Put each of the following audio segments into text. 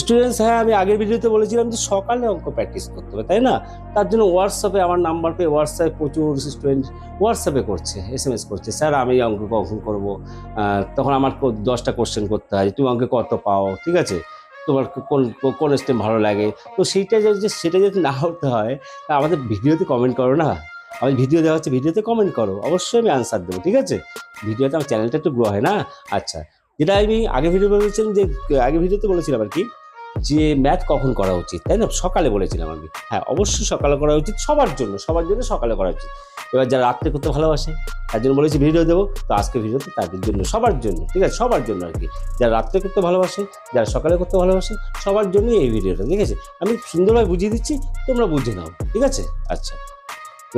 Students, হ্যাঁ আমি আগের ভিডিওতে বলেছিলাম যে সকালে অঙ্ক প্র্যাকটিস করতে হবে, তাই না? তার জন্য হোয়াটসঅ্যাপে আমার নাম্বার পেয়ে হোয়াটসঅ্যাপে প্রচুর স্টুডেন্ট হোয়াটসঅ্যাপে করছে, SMS করছে, স্যার আমি অঙ্ক কখন করবো। তখন আমার 10টা কোশ্চেন করতে হয়, তুমি অঙ্কে কত পাও, ঠিক আছে, তোমার কোন কোন স্টেপ ভালো লাগে। তো সেইটা সেটা যদি না হতে হয়, তা আমাদের ভিডিওতে কমেন্ট করো না। আমি ভিডিও দেওয়া হচ্ছে, ভিডিওতে কমেন্ট করো, অবশ্যই আমি আনসার দেবো, ঠিক আছে। ভিডিওতে আমার চ্যানেলটা একটু গ্রো হয় না। আচ্ছা, যেটা আমি আগের ভিডিও বলেছিলাম যে আগের ভিডিওতে বলেছিলাম আর কি, যে ম্যাথ কখন করা উচিত, তাই না? সকালে বলেছিলাম আমি। হ্যাঁ, অবশ্যই সকালে করা উচিত, সবার জন্য সকালে করা উচিত। এবার যারা রাত্রে করতে ভালোবাসে তার জন্য বলেছি ভিডিও দেবো, তো আজকে ভিডিওতে তাদের জন্য, সবার জন্য, ঠিক আছে, সবার জন্য আর কি। যারা রাত্রে করতে ভালোবাসে, যারা সকালে করতে ভালোবাসে, সবার জন্যই এই ভিডিওটা, ঠিক আছে। আমি সুন্দরভাবে বুঝিয়ে দিচ্ছি, তোমরা বুঝে নাও, ঠিক আছে। আচ্ছা,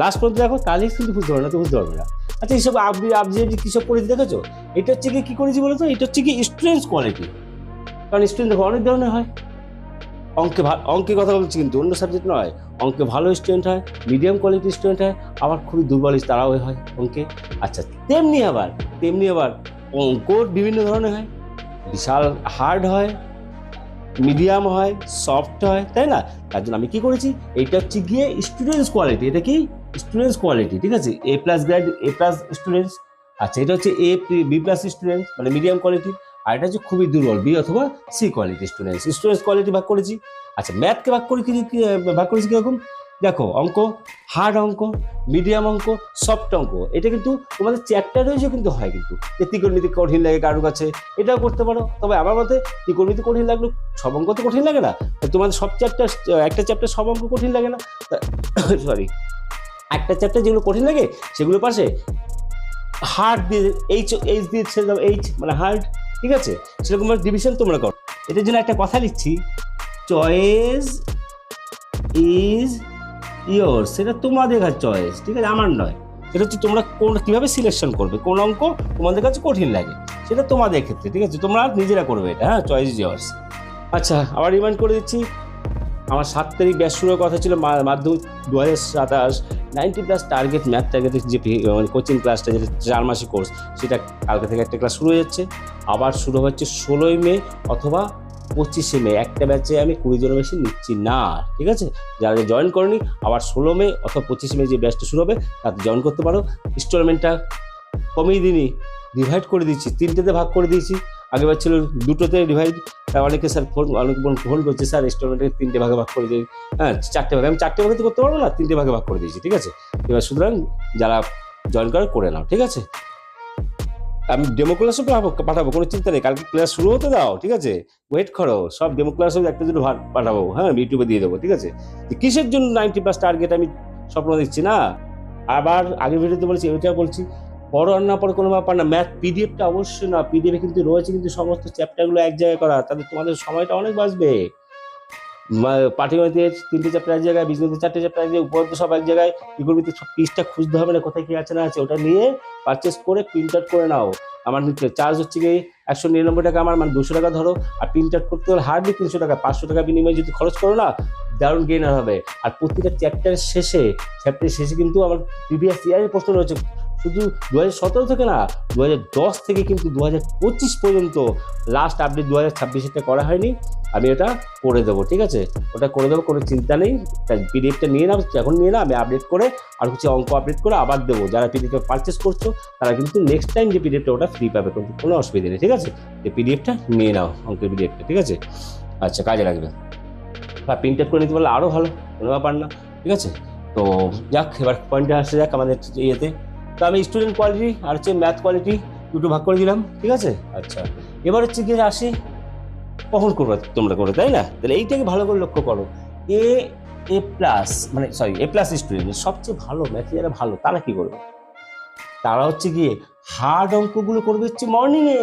লাস্ট পর্যন্ত দেখো, তাহলেই কিন্তু বুঝতে পারবে না, তো বুঝতে পারবে না। আচ্ছা, এইসব আপনি কিসব করেছি দেখেছো? এটা হচ্ছে কি করেছি বলো তো? এটা হচ্ছে কি স্টুডেন্টস কোয়ালিটি। কারণ স্টুডেন্ট দেখো অনেক ধরনের হয়। অঙ্কে কথা বলছি, কিন্তু অন্য সাবজেক্ট নয়। অঙ্কে ভালো স্টুডেন্ট হয়, মিডিয়াম কোয়ালিটির স্টুডেন্ট হয়, আবার খুবই দুর্বল তারাও হয় অঙ্কে। আচ্ছা, তেমনি আবার অঙ্কর বিভিন্ন ধরনের হয়, বিশাল হার্ড হয়, মিডিয়াম হয়, সফট হয়, তাই না? তার জন্য আমি কি করেছি, এইটা হচ্ছে গিয়ে স্টুডেন্টস কোয়ালিটি। এটা কি স্টুডেন্টস কোয়ালিটি, ঠিক আছে, A+ গ্রেড, A+ স্টুডেন্টস। আচ্ছা, এটা হচ্ছে B+ স্টুডেন্টস, মানে মিডিয়াম কোয়ালিটি। আর এটা হচ্ছে খুবই দুর্বল, B অথবা C কোয়ালিটি স্টুডেন্টস কোয়ালিটি ভাগ করেছি। আচ্ছা, ম্যাথকে ভাগ করেছি কিরকম? দেখো, অঙ্ক, হার্ড অঙ্ক, মিডিয়াম অঙ্ক, সফট অঙ্ক। এটা কিন্তু তোমাদের চ্যাপ্টার ওয়াইজও কিন্তু হয়, কিন্তু যে ত্রিকোণমিতি কঠিন লাগে কারোর কাছে, এটাও করতে পারো। তবে আমার মতে ত্রিকোণমিতি কঠিন লাগলো, সব অঙ্ক তো কঠিন লাগে না। তোমাদের সব চ্যাপ্টার, একটা চ্যাপ্টার সব অঙ্ক কঠিন লাগে না, সরি, একটা চ্যাপ্টার যেগুলো কঠিন লাগে সেগুলো পাশে হার্ড দিয়ে এইচ দিয়ে ছেড়ে দাও, এইচ মানে হার্ড, ঠিক আছে। সেরকম ডিভিশন তোমরা করো। এটার জন্য একটা কথা লিখছি, চয়েস ইজ ইয়োর, সেটা তোমাদের কাছে চয়েস, ঠিক আছে, আমার নয়। সেটা হচ্ছে তোমরা কীভাবে সিলেকশন করবে, কোন অঙ্ক তোমাদের কাছে কঠিন লাগে, সেটা তোমাদের ক্ষেত্রে, ঠিক আছে, তোমরা নিজেরা করবে এটা। হ্যাঁ, চয়েস ইজ ইয়ার্স। আচ্ছা, আবার রিমাইন্ড করে দিচ্ছি, আমার 7 তারিখ ব্যাচ শুরুর কথা ছিল, মাধ্যমিক 2027 90+ টার্গেট, ম্যাথ টার্গেটের যে মানে কোচিং ক্লাসটা, যেটা 4 মাসের কোর্স, সেটা কালকে থেকে একটা ক্লাস শুরু হয়ে যাচ্ছে। আবার শুরু হচ্ছে 16ই মে অথবা 25শে মে। একটা ব্যাচে আমি 20 জনের বেশি নিচ্ছি না, ঠিক আছে। যারা জয়েন করেনি, আবার 16 মে অথবা 25শে মে যে ব্যাচটা শুরু হবে তাতে জয়েন করতে পারো। ইনস্টলমেন্টটা কমিয়ে দিনই, ডিভাইড করে দিচ্ছি, 3টেতে ভাগ করে দিয়েছি। আগেবার ছিল 2টোতে ডিভাইড। অনেকে স্যার অনেক ফোন করছে, স্যার ইনস্টলমেন্টকে 3টে ভাগে ভাগ করে দিই। হ্যাঁ, 4টে ভাগে, আমি 4টে ভাগে তো করতে পারবো না, 3টে ভাগে ভাগ করে দিয়েছি, ঠিক আছে। এবার সুতরাং যারা জয়েন করে নাও, ঠিক আছে। আমি ডেমো ক্লাসও পাঠাবো, কোনো চিন্তা নেই। কালকে ক্লাস শুরু হতে দাও, ঠিক আছে, ওয়েট করো। সব ডেমো ক্লাসও একটা দুটো পাঠাবো, হ্যাঁ, ইউটিউবে দিয়ে দেবো, ঠিক আছে। কিসের জন্য 90+ টার্গেট আমি স্বপ্ন দিচ্ছি না। আবার আগের ভিডিওতে বলছি, ওইটা বলছি, পড়ো আর না পড়ো কোনো ব্যাপার না, ম্যাথ পিডিএফটা অবশ্যই না। পিডিএফে কিন্তু রয়েছে কিন্তু সমস্ত চ্যাপ্টারগুলো এক জায়গায় করা, তাদের তোমাদের সময়টা অনেক বাঁচবে। পাটিগণিতের 3টে চ্যাপ্টার এক জায়গায়, বীজগণিতের 4টে চ্যাপ্টার এক জায়গায়, উপপাদ্য সব এক জায়গায়, ত্রিকোণমিতিতে সব পিসটা খুঁজতে হবে না কোথায় কি আছে না আছে, ওটা নিয়ে পারচেস করে প্রিন্ট আউট করে নাও। আমার চার্জ হচ্ছে গিয়ে 199 টাকা, আমার মানে 200 টাকা ধরো। আর প্রিন্ট আউট করতে হলে হার্ডলি 300 টাকা, 500 টাকা বিনিময়ে যদি খরচ করো না, দারুণ গেইনার হবে। আর প্রতিটা চ্যাপ্টারের শেষে কিন্তু আমার প্রিভিয়াস ইয়ারের প্রশ্ন রয়েছে, শুধু 2017 থেকে না, 2010 থেকে কিন্তু 2025 পর্যন্ত লাস্ট আপডেট 2026-এটা করা হয়নি। আমি এটা করে দেবো, ঠিক আছে, ওটা করে দেবো, কোনো চিন্তা নেই। তাই পিডিএফটা নিয়ে নাও, এখন নিয়ে না, আমি আপডেট করে আর কিছু অঙ্ক আপডেট করে আবার দেবো। যারা পিডিএফটা পারচেস করছো তারা কিন্তু নেক্সট টাইম যে পিডিএফটা ওটা ফ্রি পাবে, কোনো অসুবিধা নেই, ঠিক আছে। এই পিডিএফটা নিয়ে নাও, অঙ্কের পিডিএফটা, ঠিক আছে। আচ্ছা, কাজে লাগবে, বা প্রিন্ট আউট করে নিতে পারলে আরও ভালো, কোনো ব্যাপার না, ঠিক আছে। তো যাক, এবার পয়েন্টে আসে যাক আমাদের ইয়েতে। তো আমি স্টুডেন্ট কোয়ালিটি আর হচ্ছে ম্যাথ কোয়ালিটি দুটো ভাগ করে দিলাম, ঠিক আছে। আচ্ছা, এবার হচ্ছে গিয়ে আসি, কখন করবে তোমরা করো, তাই না? তাহলে এইটাকে ভালো করে লক্ষ্য করো। A+ মানে A+ স্টুডেন্ট সবচেয়ে ভালো ম্যাথে যারা ভালো, তারা কি করবে? তারা হচ্ছে গিয়ে হার্ড অঙ্কগুলো করবে হচ্ছে মর্নিংয়ে।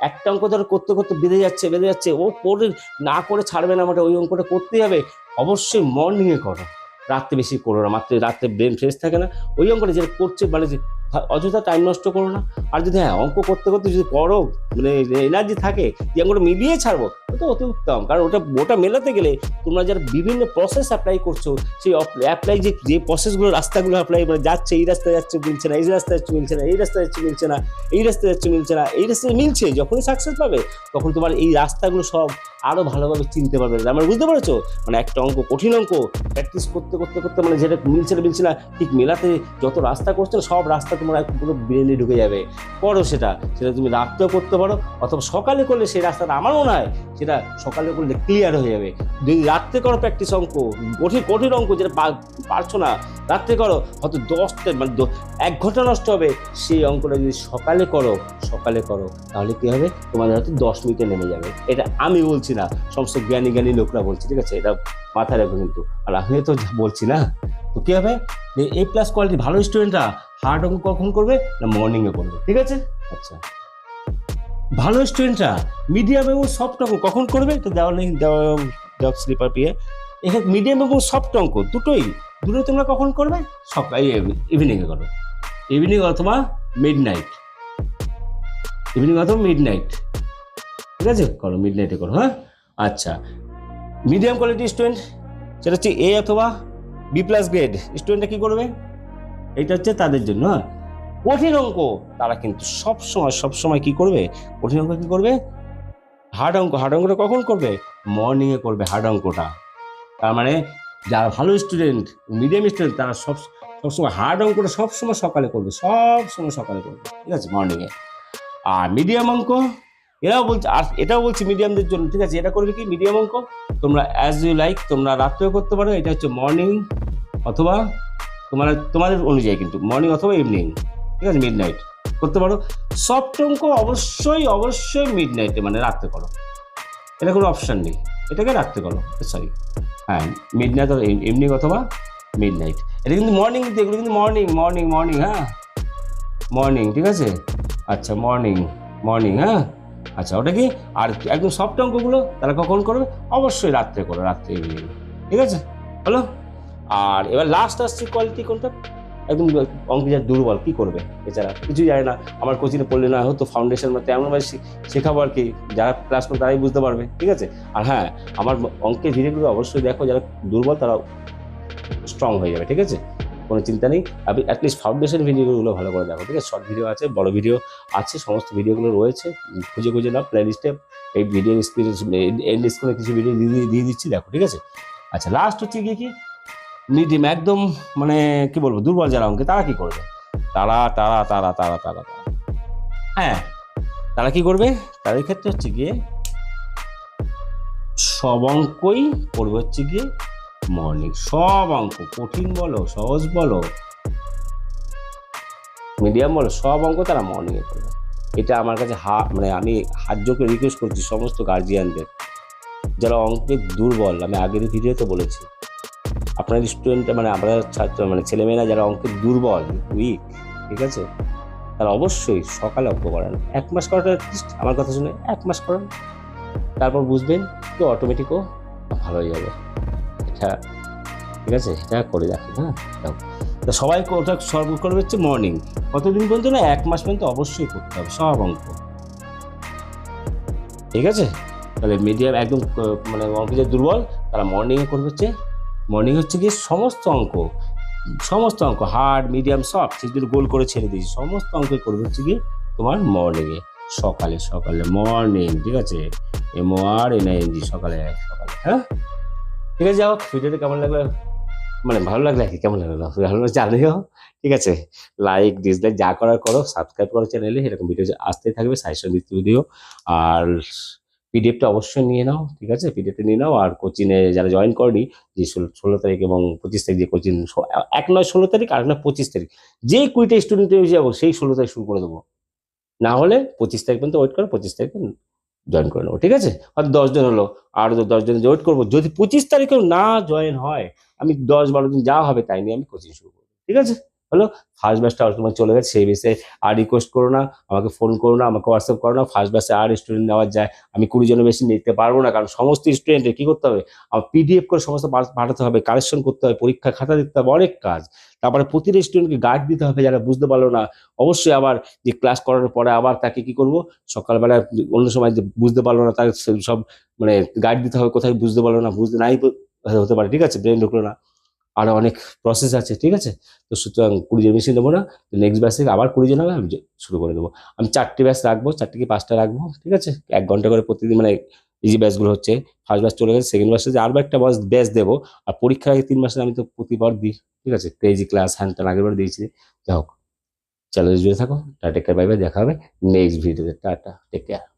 একটা অঙ্ক ধরো করতে করতে বেঁধে যাচ্ছে, ও পড়ে না করে ছাড়বে না, আমাকে ওই অঙ্কটা করতেই হবে। অবশ্যই মর্নিংয়ে করো, রাত্রে বেশি করো না, মাত্র রাত্রে ব্রেন ফ্রেশ থাকে না। ওই অঙ্কটা যেটা করছে মানে যে অযথা টাইম নষ্ট করো না। আর যদি হ্যাঁ, অঙ্ক করতে করতে যদি করো মানে এনার্জি থাকে যে অঙ্কটা মিলিয়ে ছাড়বো, ওটা অতি উত্তম। কারণ ওটা মেলাতে গেলে তোমরা যারা বিভিন্ন প্রসেস অ্যাপ্লাই করছো, সেই অ্যাপ্লাই যে প্রসেসগুলো, রাস্তাগুলো অ্যাপ্লাই মানে যাচ্ছে, এই রাস্তায় যাচ্ছে মিলছে না, এই রাস্তায় যাচ্ছে মিলছে না, এই রাস্তায় যাচ্ছে মিলছে না, এই রাস্তায় যাচ্ছে মিলছে না, এই রাস্তায় মিলছে, যখনই সাকসেস পাবে তখন তোমার এই রাস্তাগুলো সব আরো ভালোভাবে চিনতে পারবে। আমার বুঝতে পেরেছো? মানে একটা অঙ্ক, কঠিন অঙ্ক প্র্যাকটিস করতে করতে করতে মানে যেটা মিলছে না ঠিক মেলাতে যত রাস্তা করছো সব রাস্তা তোমার পুরো ব্রেনে ঢুকে যাবে। করো সেটা, সেটা তুমি রাত্রেও করতে পারো অথবা সকালে করলে সেই রাস্তাটা আমার মনে হয় সেটা সকালে করলে ক্লিয়ার হয়ে যাবে। যদি রাত্রে করো প্র্যাকটিস অঙ্ক, কঠিন কঠিন অঙ্ক যেটা পারছো না রাত্রে করো, হয়তো 1 ঘন্টা নষ্ট হবে। সেই অঙ্কটা যদি সকালে করো তাহলে কি হবে, তোমাদের হয়তো 10 মিনিটে নেমে যাবে। এটা আমি বলছি না, সমস্ত জ্ঞানী জ্ঞানী লোকরা বলছে, ঠিক আছে? এটা মাথায় রাখো কিন্তু। আর আমি তো বলছি না, তো কি হবে, A+ কোয়ালিটি ভালো স্টুডেন্টরা হার্ড অঙ্ক কখন করবে না, মর্নিংয়ে করবে, ঠিক আছে? আচ্ছা, ভালো স্টুডেন্টরা মিডিয়াম এবং সফট অঙ্ক কখন করবে, এটা দেওয়া নেই, দেওয়া স্লিপার পেয়ে। এখানে মিডিয়াম এবং সফট অঙ্ক দুটোই তোমরা কখন করবে, সকাল ইভিনিংয়ে করো, ইভিনিং অথবা মিড নাইট, ঠিক আছে? করো মিড নাইটে করো, হ্যাঁ? আচ্ছা, মিডিয়াম কোয়ালিটি স্টুডেন্ট সেটা হচ্ছে A অথবা B+ গ্রেড স্টুডেন্টরা কি করবে, এটা হচ্ছে তাদের জন্য। হ্যাঁ, কঠিন অঙ্ক তারা কিন্তু সবসময় কি করবে, কঠিন অঙ্ক কি করবে, হার্ড অঙ্কটা কখন করবে, মর্নিংয়ে করবে হার্ড অঙ্কটা। তার মানে যারা ভালো স্টুডেন্ট, মিডিয়াম স্টুডেন্ট, তারা সবসময় হার্ড অঙ্কটা সবসময় সকালে করবে, ঠিক আছে, মর্নিংয়ে। আর মিডিয়াম অঙ্ক এটাও বলছি মিডিয়ামদের জন্য, ঠিক আছে? এটা করবে কি, মিডিয়াম অঙ্ক তোমরা অ্যাজ ইউ লাইক, তোমরা রাত্রেও করতে পারো, এটা হচ্ছে মর্নিং অথবা তোমাদের অনুযায়ী কিন্তু মর্নিং অথবা ইভিনিং, ঠিক আছে, মিড নাইট করতে পারো। সফট অঙ্ক অবশ্যই মিড নাইটে মানে রাত্রে করো, এটা কোনো অপশান নেই, এটাকে রাত্রে করো, সরি, হ্যাঁ, মিড নাইট ইভিনিং অথবা মিড নাইট। এটা কিন্তু মর্নিং, এগুলো কিন্তু মর্নিং, হ্যাঁ, মর্নিং, ঠিক আছে? আচ্ছা, মর্নিং, হ্যাঁ। আচ্ছা, ওটা কি, আর একদম সফট অঙ্কগুলো তারা কখন করবে, অবশ্যই রাত্রে করো, রাত্রে ইভিনিং, ঠিক আছে? হলো। আর এবার লাস্ট আসছে কোয়ালিটি কোনটা, একদম অঙ্কে যা দুর্বল, কি করবে এছাড়া কিছুই জানে না, আমার কোচিংয়ে পড়লে না হয়তো ফাউন্ডেশন মতো এমনভাবে শেখাবো আর কি, যারা ক্লাস করবে তারাই বুঝতে পারবে, ঠিক আছে? আর হ্যাঁ, আমার অঙ্কের ভিডিওগুলো অবশ্যই দেখো, যারা দুর্বল তারা স্ট্রং হয়ে যাবে, ঠিক আছে? কোনো চিন্তা নেই, আপনি অ্যাটলিস্ট ফাউন্ডেশন ভিডিওগুলো ভালো করে দেখো, ঠিক আছে? শর্ট ভিডিও আছে, বড় ভিডিও আছে, সমস্ত ভিডিওগুলো রয়েছে, খুঁজে নাও প্লে লিস্টে, এই ভিডিও স্ক্রিনে কিছু ভিডিও দিয়ে দিচ্ছি, দেখো, ঠিক আছে? আচ্ছা, লাস্ট হচ্ছে কি মিডিয়াম একদম মানে কি বলবো, দুর্বল যারা অঙ্কে, তারা কি করবে, তারা হ্যাঁ, তারা কি করবে, তাদের ক্ষেত্রে হচ্ছে গিয়ে সব অঙ্কই করবে হচ্ছে গিয়ে মর্নিং, সব অঙ্ক, কঠিন বলো, সহজ বলো, মিডিয়াম বলো, সব অঙ্ক তারা মর্নিংয়ে করবে। এটা আমার কাছে মানে আমি হাত জোকে রিকোয়েস্ট করছি সমস্ত গার্জিয়ানদের, যারা অঙ্কে দুর্বল, আমি আগের ভিডিওতে বলেছি, আপনার স্টুডেন্ট মানে আপনার ছাত্র মানে ছেলেমেয়েরা যারা অঙ্কে দুর্বল, উইক, ঠিক আছে, তারা অবশ্যই সকালে অঙ্ক করান, 1 মাস করাটা, আমার কথা শুনে 1 মাস করান, তারপর বুঝবেন তো অটোমেটিকও ভালো হয়ে যাবে। এটা ঠিক আছে, এটা করে রাখেন, হ্যাঁ। তো সবাইকে ওটা সর্ব করবে হচ্ছে মর্নিং, কতদিন পর্যন্ত না, 1 মাস পর্যন্ত অবশ্যই করতে হবে সব অঙ্ক, ঠিক আছে? তাহলে মিডিয়াম একদম মানে অঙ্ক যে দুর্বল তারা মর্নিংয়ে করবে হচ্ছে, মর্নিং হচ্ছে গিয়ে সমস্ত অঙ্ক হার্ড মিডিয়াম সফট সেগুলো গোল করে ছেড়ে দিয়েছি, সমস্ত অঙ্কই করবে হচ্ছে গিয়ে তোমার মর্নিংয়ে, সকালে মর্নিং, ঠিক আছে? MORNING, সকালে, হ্যাঁ, ঠিক আছে? যাও, ভিডিওটা কেমন লাগলো, মানে ভালো লাগলে কি, কেমন লাগলো ভালো জানিও, ঠিক আছে? লাইক ডিসলাইক যা করার করো, সাবস্ক্রাইব করো চ্যানেলে, এরকম ভিডিও আসতেই থাকবে, সাজেশন দিতে ভিডিও। আর পিডিএফটা অবশ্যই নিয়ে নাও, ঠিক আছে? পিডিএফটা নিয়ে নাও। আর কোচিংয়ে যারা জয়েন করনি, যে 16 তারিখ এবং 25 তারিখ যে কোচিং, এক নয় 16 তারিখ, আর না 25 তারিখ, যে 20টা স্টুডেন্ট যাবো সেই 16 তারিখ শুরু করে দেবো, না হলে 25 তারিখ পর্যন্ত ওয়েট করো, 25 তারিখে জয়েন করে নেবো, ঠিক আছে? হয়তো 10 জন হলো, আরো 10 জন ওয়েট করবো, যদি 25 তারিখেও না জয়েন হয়, আমি 10-12 দিন যা হবে তাই নিয়ে আমি কোচিং শুরু করবো, ঠিক আছে? হলো, ফার্স্ট ব্যাচটা তোমার চলে গেছে, সেই বেসে আর রিকোয়েস্ট করো না, আমাকে ফোন করো না, আমাকে হোয়াটসঅ্যাপ করো না, ফার্স্ট ব্যাচে আর স্টুডেন্ট নেওয়া যায়, আমি 20 জনের বেশি নিতে পারবো না, কারণ সমস্ত স্টুডেন্টের কি করতে হবে, আমার পিডিএফ করে সমস্ত পাঠাতে হবে, কারেকশন করতে হবে, পরীক্ষা খাতা দিতে হবে, অনেক কাজ, তারপরে প্রতিটা স্টুডেন্টকে গাইড দিতে হবে, যারা বুঝতে পারলো না, অবশ্যই আবার যে ক্লাস করানোর পরে আবার তাকে কি করবো, সকালবেলা অন্য সময় যে বুঝতে পারলো না তার সব মানে গাইড দিতে হবে, কোথায় বুঝতে পারলো না, বুঝতে নাই হতে পারে, ঠিক আছে? ব্রেন ঢুকলো না, আরো অনেক প্রসেস আছে, ঠিক আছে? তো সুতরাং 20 জন বেশি দেবো না, নেক্সট ব্যাচ থেকে আবার 20 জন হবে, আমি শুরু করে দেবো। আমি 4টে ব্যাচ রাখবো, 4টে কি 5টা রাখবো, ঠিক আছে? 1 ঘন্টা করে প্রতিদিন, মানে ইজি ব্যাচগুলো হচ্ছে। ফার্স্ট ব্যাচ চলে গেছে, সেকেন্ড ব্যাচে যে আরও একটা ব্যাচ দেবো। আর পরীক্ষার আগে 3 মাসে আমি তো প্রতিবার দিই, ঠিক আছে, ক্রেজি ক্লাস হ্যান ত্যান আগের বার দিয়েছি। যাই হোক, চ্যানেলে জুড়ে থাকো। Tata, take care, bye bye, দেখা হবে নেক্সট ভিডিওতে। Tata, take care.